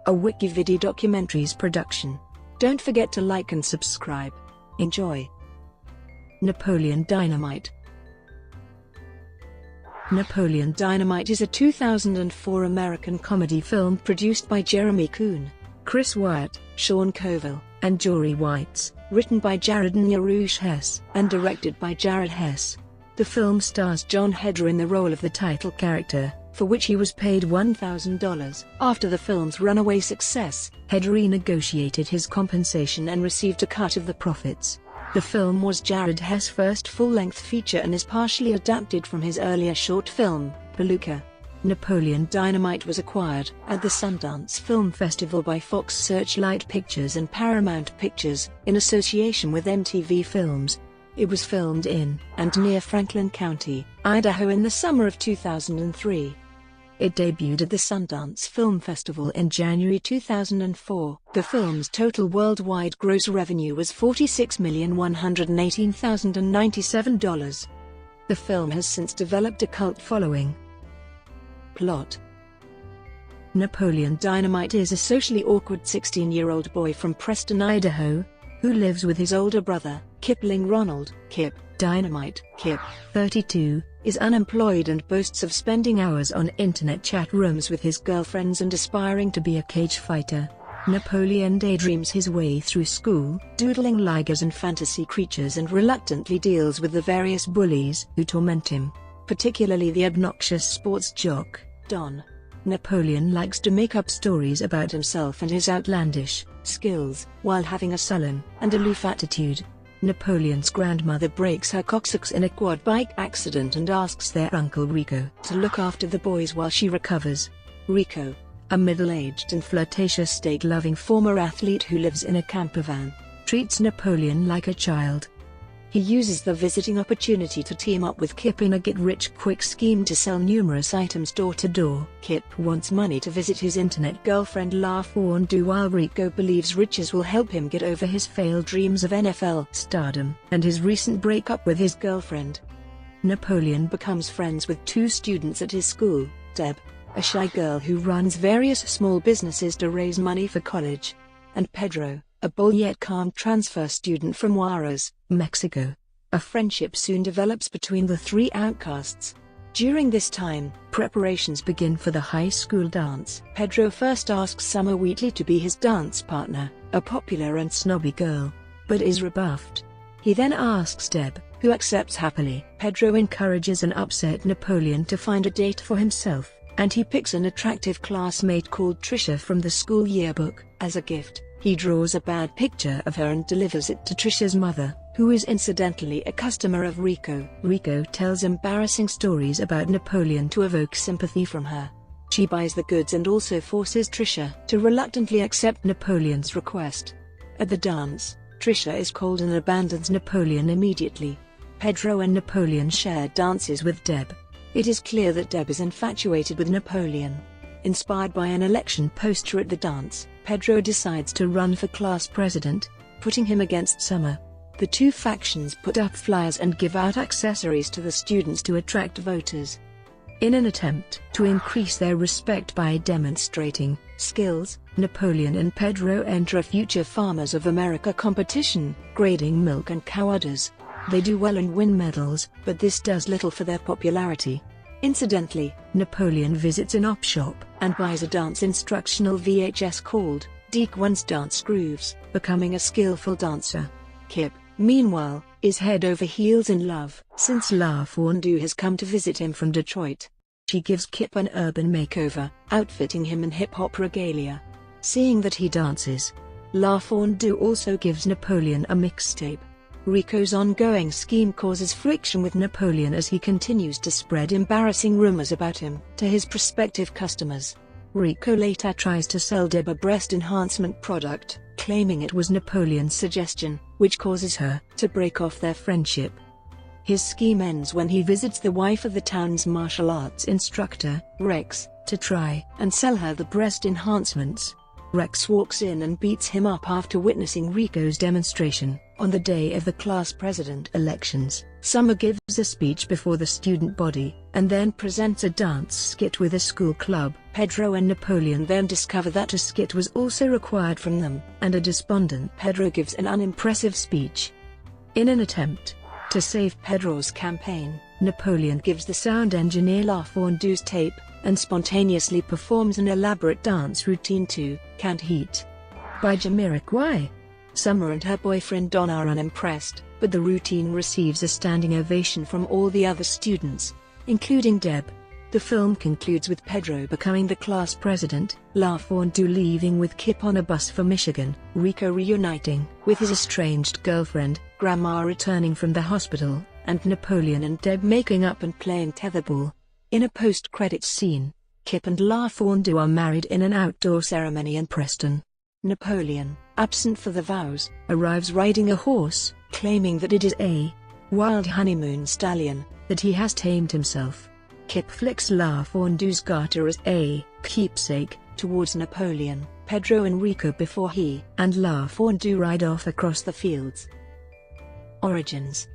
a WikiVidi Documentaries production. Don't forget to like and subscribe. Enjoy. Napoleon Dynamite. Napoleon Dynamite is a 2004 American comedy film produced by Jeremy Coon, Chris Wyatt, Sean Covel, and Jory Weitz, written by Jared and Jerusha Hess, and directed by Jared Hess. The film stars Jon Heder in the role of the title character, for which he was paid $1,000. After the film's runaway success, Heder renegotiated his compensation and received a cut of the profits. The film was Jared Hess' first full-length feature and is partially adapted from his earlier short film, Peluca. Napoleon Dynamite was acquired at the Sundance Film Festival by Fox Searchlight Pictures and Paramount Pictures, in association with MTV Films. It was filmed in and near Franklin County, Idaho in the summer of 2003. It debuted at the Sundance Film Festival in January 2004. The film's total worldwide gross revenue was $46,118,097. The film has since developed a cult following. Plot: Napoleon Dynamite is a socially awkward 16-year-old boy from Preston, Idaho, who lives with his older brother, Kipling Ronald Kip Dynamite. Kip, 32, is unemployed and boasts of spending hours on internet chat rooms with his girlfriends and aspiring to be a cage fighter. Napoleon daydreams his way through school, doodling ligers and fantasy creatures, and reluctantly deals with the various bullies who torment him, particularly the obnoxious sports jock, Don. Napoleon likes to make up stories about himself and his outlandish skills, while having a sullen and aloof attitude. Napoleon's grandmother breaks her coccyx in a quad bike accident and asks their uncle Rico to look after the boys while she recovers. Rico, a middle-aged and flirtatious state-loving former athlete who lives in a camper van, treats Napoleon like a child. He uses the visiting opportunity to team up with Kip in a get-rich-quick scheme to sell numerous items door-to-door. Kip wants money to visit his internet girlfriend La Fondue, while Rico believes riches will help him get over his failed dreams of NFL stardom and his recent breakup with his girlfriend. Napoleon becomes friends with two students at his school, Deb, a shy girl who runs various small businesses to raise money for college, and Pedro, a bold yet calm transfer student from Juarez, Mexico. A friendship soon develops between the three outcasts. During this time, preparations begin for the high school dance. Pedro first asks Summer Wheatley to be his dance partner, a popular and snobby girl, but is rebuffed. He then asks Deb, who accepts happily. Pedro encourages an upset Napoleon to find a date for himself, and he picks an attractive classmate called Trisha from the school yearbook. As a gift, he draws a bad picture of her and delivers it to Trisha's mother, who is incidentally a customer of Rico. Rico tells embarrassing stories about Napoleon to evoke sympathy from her. She buys the goods and also forces Trisha to reluctantly accept Napoleon's request. At the dance, Trisha is cold and abandons Napoleon immediately. Pedro and Napoleon share dances with Deb. It is clear that Deb is infatuated with Napoleon. Inspired by an election poster at the dance, Pedro decides to run for class president, putting him against Summer. The two factions put up flyers and give out accessories to the students to attract voters. In an attempt to increase their respect by demonstrating skills, Napoleon and Pedro enter a Future Farmers of America competition, grading milk and cow udders. They do well and win medals, but this does little for their popularity. Incidentally, Napoleon visits an op shop and buys a dance instructional VHS called Deke One's Dance Grooves, becoming a skillful dancer. Kip, meanwhile, is head over heels in love, since La Fondue has come to visit him from Detroit. She gives Kip an urban makeover, outfitting him in hip-hop regalia. Seeing that he dances, La Fondue also gives Napoleon a mixtape. Rico's ongoing scheme causes friction with Napoleon as he continues to spread embarrassing rumors about him to his prospective customers. Rico later tries to sell Deb a breast enhancement product, claiming it was Napoleon's suggestion, which causes her to break off their friendship. His scheme ends when he visits the wife of the town's martial arts instructor, Rex, to try and sell her the breast enhancements. Rex walks in and beats him up after witnessing Rico's demonstration. On the day of the class president elections, Summer gives a speech before the student body, and then presents a dance skit with a school club. Pedro and Napoleon then discover that a skit was also required from them, and a despondent Pedro gives an unimpressive speech. In an attempt to save Pedro's campaign, Napoleon gives the sound engineer La Fondue's tape, and spontaneously performs an elaborate dance routine to "Can't Heat" by Jamiroquai. Summer and her boyfriend Don are unimpressed, but the routine receives a standing ovation from all the other students, including Deb. The film concludes with Pedro becoming the class president, La Fondue leaving with Kip on a bus for Michigan, Rico reuniting with his estranged girlfriend, Grandma returning from the hospital, and Napoleon and Deb making up and playing tetherball. In a post-credits scene, Kip and La Fondue are married in an outdoor ceremony in Preston. Napoleon, absent for the vows, arrives riding a horse, claiming that it is a wild honeymoon stallion, that he has tamed himself. Kip flicks La Fondue's garter as a keepsake towards Napoleon, Pedro and Rico before he and La Fondue ride off across the fields. Origins.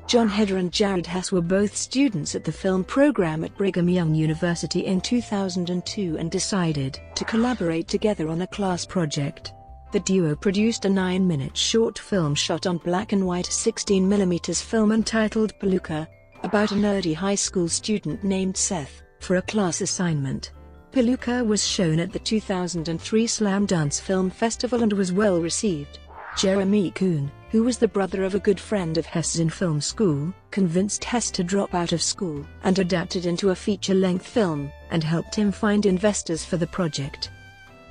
Jon Heder and Jared Hess were both students at the film program at Brigham Young University in 2002 and decided to collaborate together on a class project. The duo produced a 9-minute short film shot on black and white 16mm film entitled Peluca, about a nerdy high school student named Seth, for a class assignment. Peluca was shown at the 2003 Sundance Film Festival and was well received. Jeremy Coon, who was the brother of a good friend of Hess in film school, convinced Hess to drop out of school and adapt it into a feature-length film, and helped him find investors for the project.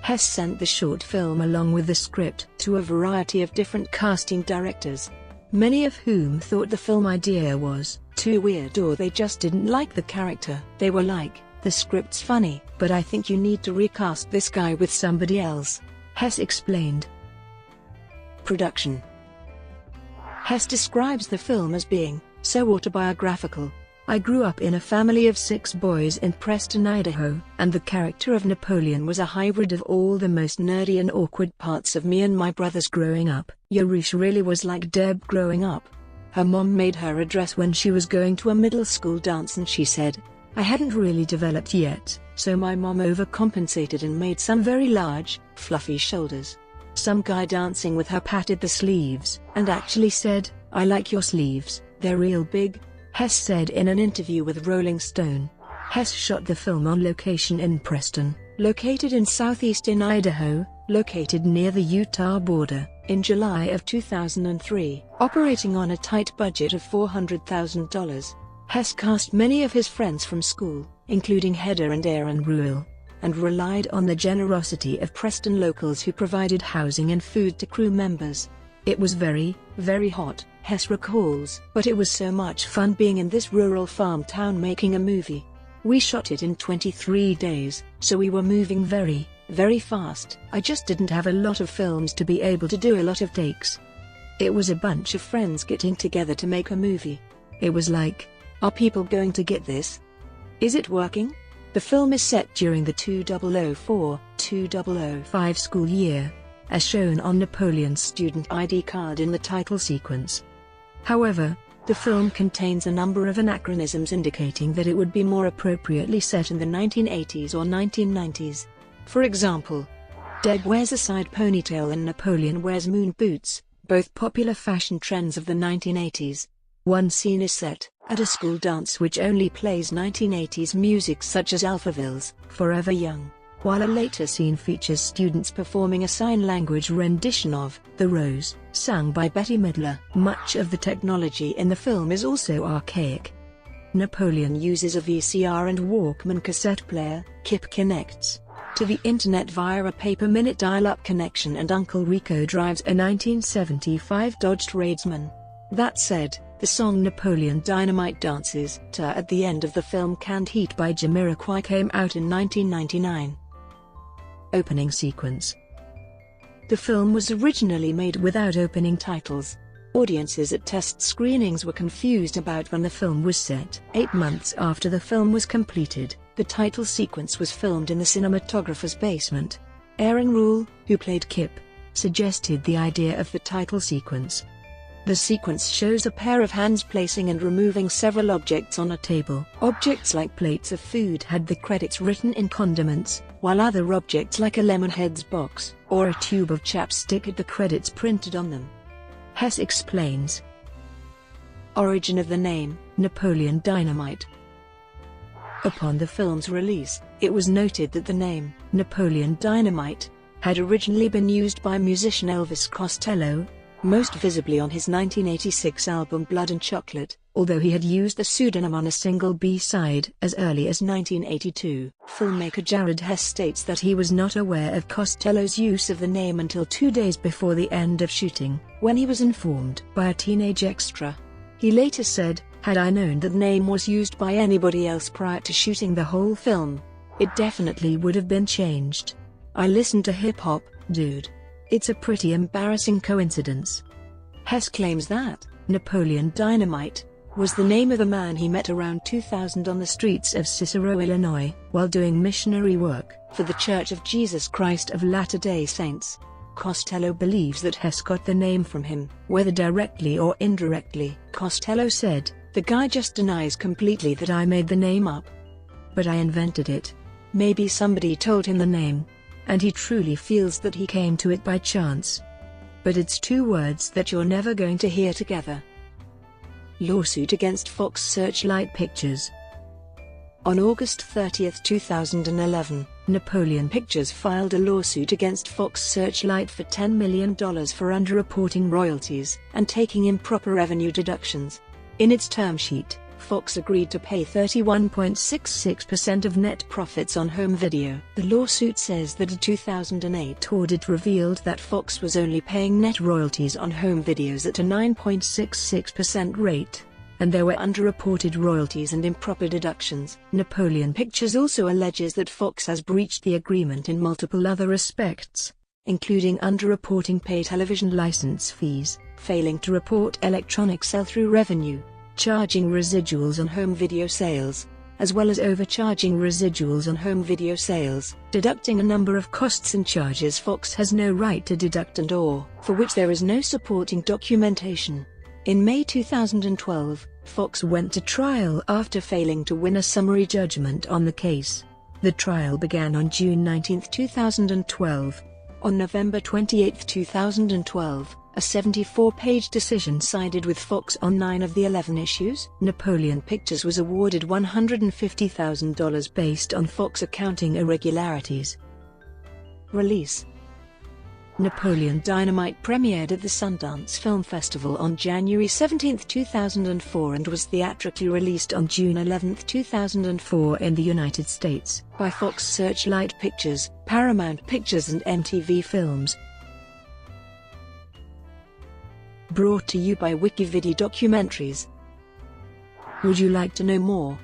Hess sent the short film along with the script to a variety of different casting directors, many of whom thought the film idea was too weird or they just didn't like the character. They were like, "The script's funny, but I think you need to recast this guy with somebody else," Hess explained. Production. Hess describes the film as being so autobiographical. "I grew up in a family of 6 boys in Preston, Idaho, and the character of Napoleon was a hybrid of all the most nerdy and awkward parts of me and my brothers growing up. Jerusha really was like Deb growing up. Her mom made her a dress when she was going to a middle school dance and she said, I hadn't really developed yet, so my mom overcompensated and made some very large, fluffy shoulders. Some guy dancing with her patted the sleeves, and actually said, I like your sleeves, they're real big," Hess said in an interview with Rolling Stone. Hess shot the film on location in Preston, located in southeastern Idaho, located near the Utah border, in July of 2003, operating on a tight budget of $400,000. Hess cast many of his friends from school, including Heder and Aaron Ruel, and relied on the generosity of Preston locals who provided housing and food to crew members. "It was very, very hot," Hess recalls, "but it was so much fun being in this rural farm town making a movie. We shot it in 23 days, so we were moving very, very fast. I just didn't have a lot of films to be able to do a lot of takes. It was a bunch of friends getting together to make a movie. It was like, are people going to get this? Is it working?" The film is set during the 2004-2005 school year, as shown on Napoleon's student ID card in the title sequence. However, the film contains a number of anachronisms indicating that it would be more appropriately set in the 1980s or 1990s. For example, Deb wears a side ponytail and Napoleon wears moon boots, both popular fashion trends of the 1980s. One scene is set at a school dance which only plays 1980s music such as Alphaville's Forever Young, while a later scene features students performing a sign language rendition of The Rose, sung by Betty Midler. Much of the technology in the film is also archaic. Napoleon uses a VCR and Walkman cassette player. Kip connects to the internet via a paper-minute dial-up connection, and Uncle Rico drives a 1975 Dodge Tradesman. That said, the song Napoleon Dynamite dances to at the end of the film Can't Heat by Jamiroquai came out in 1999. Opening sequence. The film was originally made without opening titles. Audiences at test screenings were confused about when the film was set. 8 months after the film was completed, the title sequence was filmed in the cinematographer's basement. Aaron Ruel, who played Kip, suggested the idea of the title sequence. The sequence shows a pair of hands placing and removing several objects on a table. Objects like plates of food had the credits written in condiments, while other objects like a Lemonheads box or a tube of chapstick had the credits printed on them. Hess explains. Origin of the name, Napoleon Dynamite. Upon the film's release, it was noted that the name, Napoleon Dynamite, had originally been used by musician Elvis Costello, most visibly on his 1986 album Blood and Chocolate, although he had used the pseudonym on a single B-side as early as 1982. Filmmaker Jared Hess states that he was not aware of Costello's use of the name until 2 days before the end of shooting, when he was informed by a teenage extra. He later said, "Had I known that name was used by anybody else prior to shooting the whole film, it definitely would have been changed. I listen to hip-hop, dude. It's a pretty embarrassing coincidence." Hess claims that Napoleon Dynamite was the name of a man he met around 2000 on the streets of Cicero, Illinois, while doing missionary work for the Church of Jesus Christ of Latter-day Saints. Costello believes that Hess got the name from him, whether directly or indirectly. Costello said, "The guy just denies completely that I made the name up. But I invented it. Maybe somebody told him the name, and he truly feels that he came to it by chance. But it's two words that you're never going to hear together." Lawsuit against Fox Searchlight Pictures. On August 30, 2011, Napoleon Pictures filed a lawsuit against Fox Searchlight for $10 million for underreporting royalties and taking improper revenue deductions. In its term sheet, Fox agreed to pay 31.66% of net profits on home video. The lawsuit says that a 2008 audit revealed that Fox was only paying net royalties on home videos at a 9.66% rate, and there were underreported royalties and improper deductions. Napoleon Pictures also alleges that Fox has breached the agreement in multiple other respects, including underreporting pay television license fees, failing to report electronic sell-through revenue, charging residuals on home video sales, as well as overcharging residuals on home video sales, deducting a number of costs and charges Fox has no right to deduct and/or for which there is no supporting documentation. In May 2012, Fox went to trial after failing to win a summary judgment on the case. The trial began on June 19, 2012. On November 28, 2012, a 74-page decision sided with Fox on 9 of the 11 issues. Napoleon Pictures was awarded $150,000 based on Fox accounting irregularities. Release. Napoleon Dynamite premiered at the Sundance Film Festival on January 17, 2004 and was theatrically released on June 11, 2004 in the United States by Fox Searchlight Pictures, Paramount Pictures and MTV Films. Brought to you by WikiVidi Documentaries. Would you like to know more?